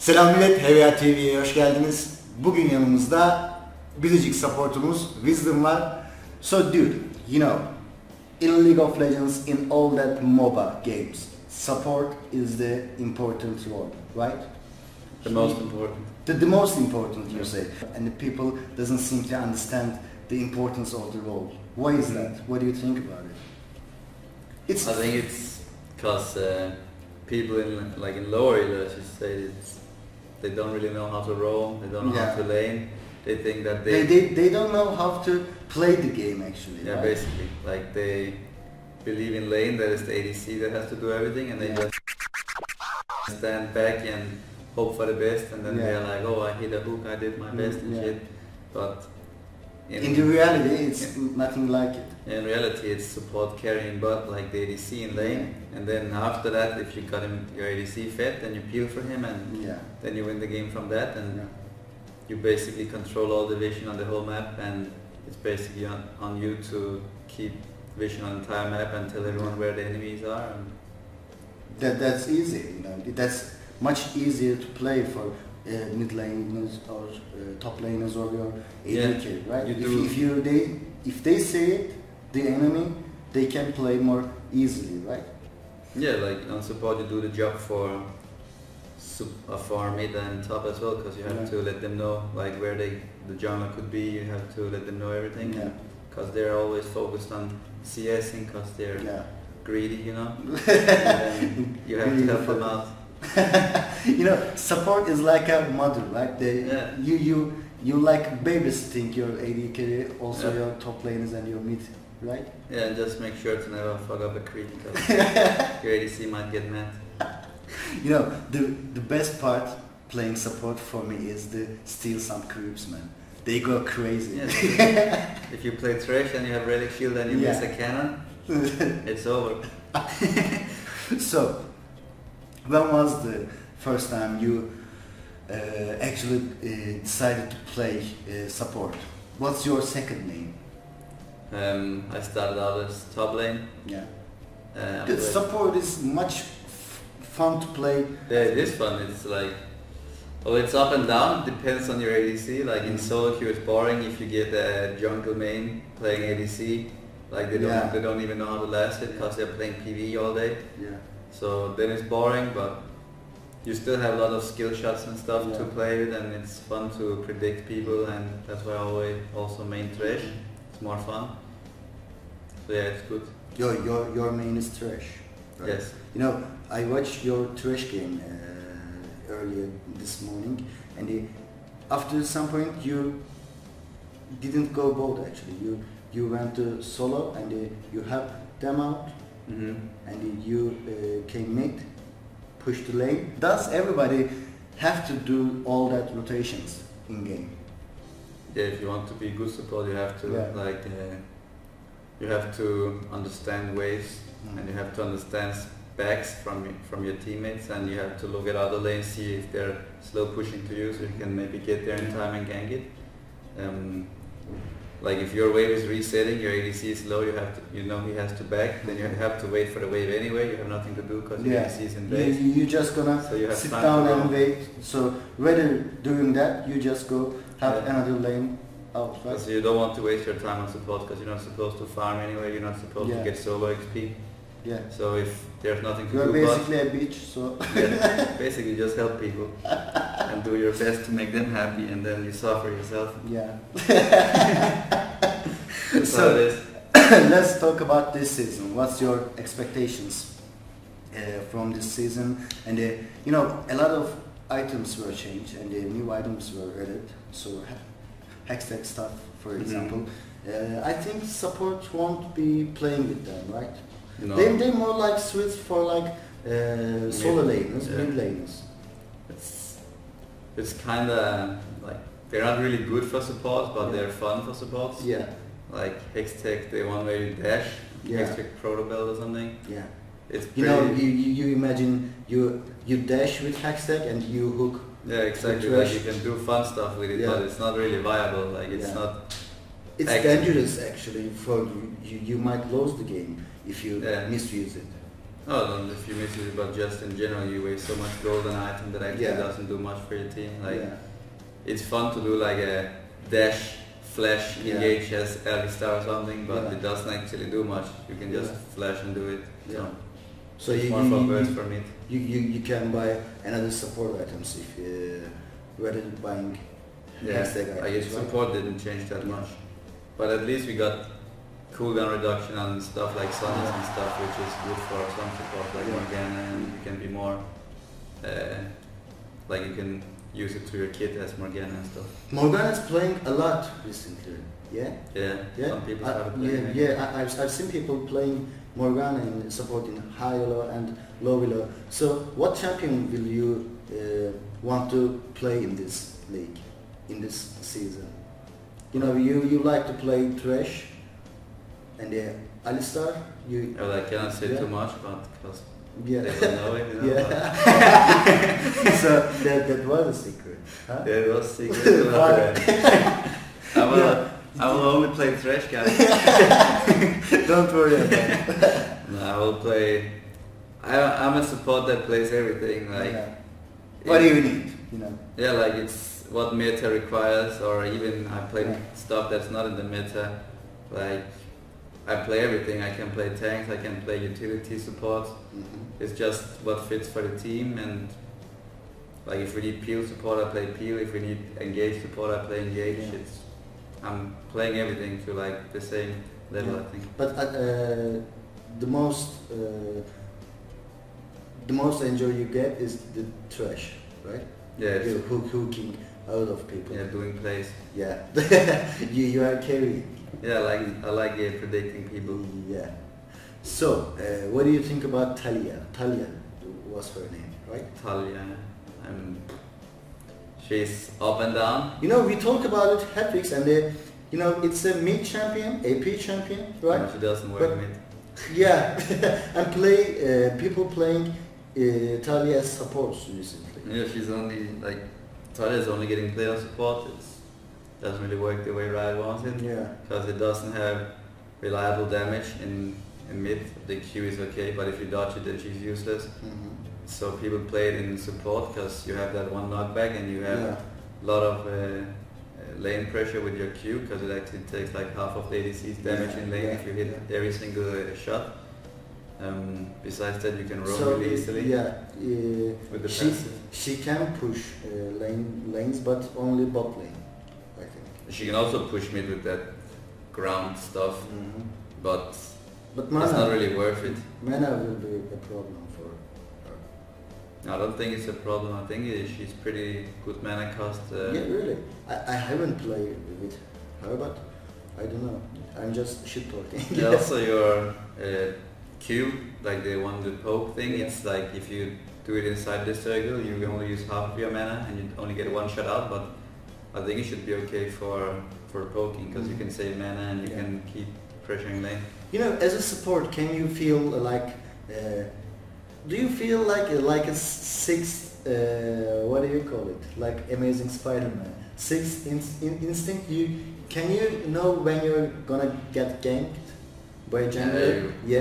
Selam millet, HVA TV'ye hoş geldiniz. Bugün yanımızda biricik supportumuz Visdom var. So dude, you know, in League of Legends, in all that MOBA games, support is the important role, right? The most important. The most important, you say. And the people doesn't seem to understand the importance of the role. Why is that? What do you think about it? I think it's because people in lower elo, as you say, they don't really know how to roll, they don't know how to lane. They think that they don't know how to play the game actually. Yeah, right? basically, like they believe in lane that it's the ADC that has to do everything, and they just stand back and hope for the best, and then they're like, oh, I hit a hook, I did my best and shit. But in the reality, it's nothing like it. In reality, it's support carrying bot like the ADC in lane, and then after that, if you got him your ADC fed, then you peel for him, and then you win the game from that, and you basically control all the vision on the whole map, and it's basically on you to keep vision on the entire map and tell everyone where the enemies are. And that's easy, you know. That's much easier to play for mid laners or top laners or your AD carry, right? If they say it, the enemy, they can play more easily, right? Yeah, like on support you do the job for mid and top as well, because you have to let them know like where the jungle could be. You have to let them know everything, because they're always focused on CSing, because they're greedy, you know. And you have to help them out. You know, support is like a mother, right? You like babysitting your AD carry, also your top laners and your mid, right? Yeah, and just make sure to never fuck up a creep, because your ADC might get mad. You know, the best part playing support for me is the steal some creeps, man. They go crazy. Yeah, if you play Thresh and you have relic shield and you miss a cannon, it's over. So, when was the first time you actually decided to play support? What's your second name? I started out as top lane. Yeah. The support is much fun to play. Yeah, it is fun. It's like, well, it's up and down. It depends on your ADC. Like in solo queue, it's boring if you get a jungle main playing ADC. Like they don't even know how to last it, because they're playing PvE all day. Yeah. So then it's boring, but you still have a lot of skill shots and stuff to play with, and it's fun to predict people, and that's why I always also main Thresh. It's more fun. So yeah, it's good. Your main is Thresh, right? Yes. You know, I watched your Thresh game earlier this morning, and after some point you didn't go bold actually. You went to solo and you helped them out, and you came mid, pushed the lane. Does everybody have to do all that rotations in game? Yeah, if you want to be good support, you have to you have to understand waves, and you have to understand backs from your teammates, and you have to look at other lanes, see if they're slow pushing to you, so you can maybe get there in time and gank it. Like if your wave is resetting, your ADC is low, you know he has to back, then you have to wait for the wave anyway. You have nothing to do because your ADC is in base. You're just gonna sit down and wait. So rather doing that, you just go have another lane out. Right? So you don't want to waste your time on support, because you're not supposed to farm anyway. You're not supposed to get solo XP. Yeah. So if there's nothing to do, you're basically a bitch. So basically just help people and do your best to make them happy, and then you suffer yourself. Yeah. So let's talk about this season. What's your expectations from this season? And you know, a lot of items were changed and new items were added. So hashtag stuff, for example. I think support won't be playing with them, right? No. They more like switch for like solo laners, mid laners. It's kind of like they're not really good for support, but they're fun for supports. Yeah. Like Hextech, they one way to dash, Hextech Protobelt or something. Yeah. It's you know, you imagine you dash with Hextech and you hook. Yeah, exactly. Like you can do fun stuff with it, but it's not really viable. Like it's not. It's dangerous actually for you. You might lose the game if you misuse it. Oh, no, if you miss it, but just in general, you waste so much golden item that actually doesn't do much for your team. Like, it's fun to do like a dash, flash, engage as early star or something, but it doesn't actually do much. You can just flash and do it. So it's more for birds for me. You can buy another support items if rather than buying hashtag items. I guess support didn't change that much, but at least we got cooldown reduction and stuff like suns and stuff, which is good for some support like Morgana, and you can be more like you can use it to your kit as Morgana and stuff. Morgana's playing a lot recently. Yeah. Some people started playing. I've seen people playing Morgana and supporting high elo and low elo. So what champion will you want to play in this league, in this season? You know, you like to play Thresh and Alistar. Well, I cannot say too much, but because they don't know it. You know, So that was a secret. Huh? Yeah, it was secret. I will only play Thresh, guys. Don't worry about it. No, I will play. I'm a support that plays everything. Like, what do you need? You know. Yeah, like it's what meta requires, or even I play stuff that's not in the meta. Like I play everything. I can play tanks. I can play utility support. It's just what fits for the team. And like if we need peel support, I play peel. If we need engage support, I play engage. I'm playing everything to like the same level, I think. But the most enjoy you get is the Thresh, right? Yeah. You're hooking out of people. Yeah, doing plays. Yeah. you are carrying. Yeah, I like predicting people. Yeah. So, what do you think about Talia? Talia was her name, right? Talia. She's up and down. You know, we talk about it, Hattricks, and you know, it's a mid champion, AP champion, right? No, she doesn't work mid. Yeah, and people playing Talia as supports recently. Yeah, she's only like Talia's only getting played on support. It doesn't really work the way Riot wants it. Yeah, because it doesn't have reliable damage in mid. The Q is okay, but if you dodge it, then she's useless. So people play it in support because you have that one knockback and you have a lot of lane pressure with your Q, because it actually takes like half of the ADC's damage in lane if you hit every single shot. Besides that, you can roam really easily. With the passive. She can push lanes, but only bot lane, I think. She can also push mid with that ground stuff, but mana, it's not really worth it. Mana will be a problem for her. I don't think it's a problem. I think she's pretty good mana cost. Yeah, really. I haven't played with her, but I don't know. I'm just shit talking. Yeah, also your Q, like the one with poke thing, it's like if you do it inside the circle, you only use half of your mana and you only get one shot out, but I think it should be okay for poking, because you can save mana and you can keep pressuring lane. You know, as a support, can you feel like, do you feel like a sixth, what do you call it, like Amazing Spider-Man, sixth instinct? Can you know when you're gonna get ganked by jungler? You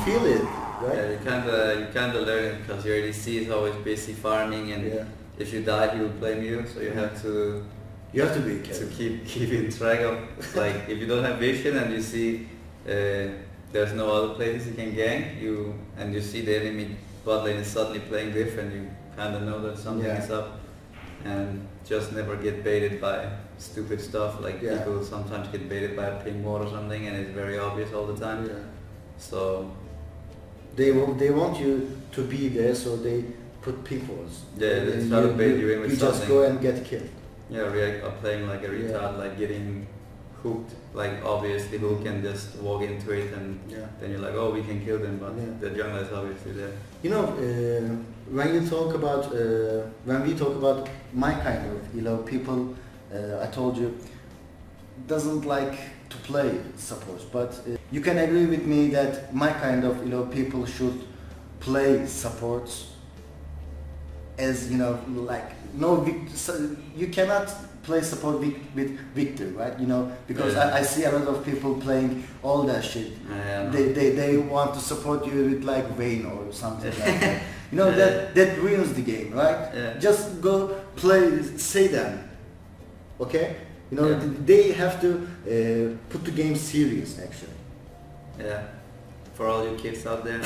feel it, right? Yeah, you kinda learn it, because your ADC is always busy farming, and if you die, he will blame you. So you have to be careful. to keep in track of, like, if you don't have vision and you see there's no other places you can gank, and you see the enemy bot lane is suddenly playing different, you kinda know that something is up, and just never get baited by stupid stuff. Like people sometimes get baited by a ping ward or something, and it's very obvious all the time. So they want you to be there, so they put peoples. Yeah, they try to bait you in with something. You just go and get killed. Yeah, or playing like a retard, like getting hooked, like obviously hook, and just walk into it, and then you're like, oh, we can kill them, but the jungler is obviously there. You know, when we talk about my kind of people, I told you, doesn't like to play supports, but you can agree with me that my kind of people should play supports. as you know, like no, so you cannot play support with Victor, right? You know, because I see a lot of people playing all that shit. They want to support you with like Vayne or something like that. You know, that ruins the game, right? Yeah. Just go play Satan, okay? You know, they have to put the game serious, actually. Yeah, for all you kids out there.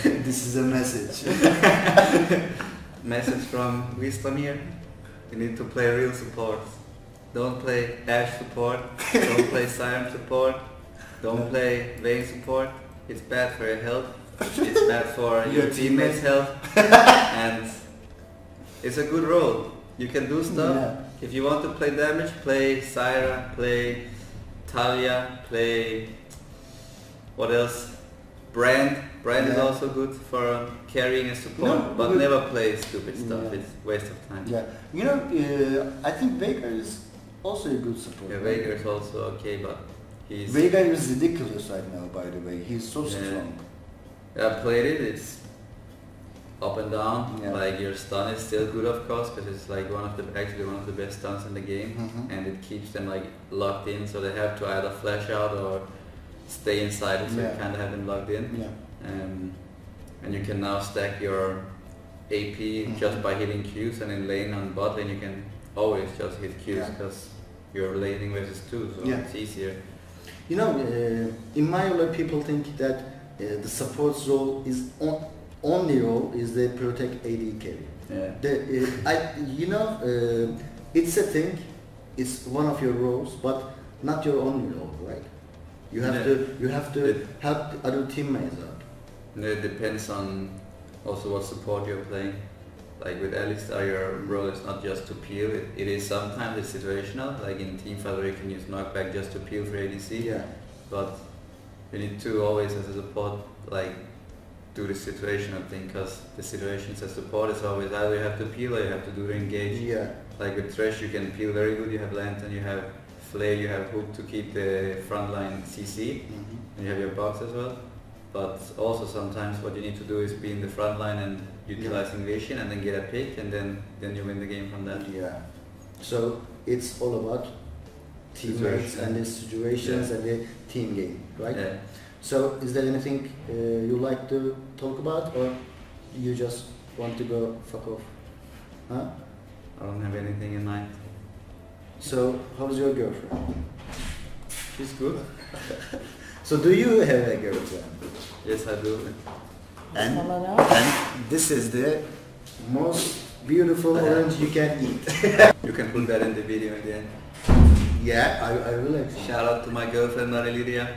This is a message. Message from Visdom here. You need to play real support. Don't play Ash support. Don't play Siren support. Don't play Vayne support. It's bad for your health. It's bad for your teammates' health. And it's a good role. You can do stuff. Yeah. If you want to play damage, play Syra, play Talia, play... what else? Brand is also good for carrying a support, but never play stupid stuff. It's waste of time. Yeah, you know, I think Veigar is also a good support. Yeah, Veigar is also okay, but he's... Veigar is ridiculous right now, by the way. He's so strong. Yeah, I played it. It's up and down. Yeah. Like your stun is still good, of course, because it's like actually one of the best stuns in the game, and it keeps them like locked in, so they have to either flash out or stay inside it, so you kind of have them logged in. Yeah. And you can now stack your AP just by hitting Qs, and in lane on bot lane you can always just hit Qs because you're laning versus 2, so it's easier. You know, in my role, people think that the support's role is only role is they protect AD carry. Yeah. It's a thing. It's one of your roles, but not your only role, right? You have to help other teammates out. It depends on also what support you're playing. Like with Alistar, your role is not just to peel. It is sometimes it's situational. Like in teamfight, where you can use knockback just to peel for ADC. Yeah. But you need to always, as a support, like do the situational thing, because the situations as support is always either you have to peel or you have to do the engage. Yeah. Like with Thresh, you can peel very good. You have Lantern, you have Flare, you have Hook to keep the frontline CC, and you have your box as well. But also sometimes what you need to do is be in the front line and utilizing vision and then get a pick, and then you win the game from that. Yeah. So it's all about teammates and the situations and the team game, right? Yeah. So is there anything you like to talk about, or you just want to go fuck off? Huh? I don't have anything in mind. So how's your girlfriend? She's good. So do you have a girlfriend? Yes, I do. And this is the most beautiful orange you can eat. You can put that in the video again. Yeah, I will actually. Shout out to my girlfriend Marilydia.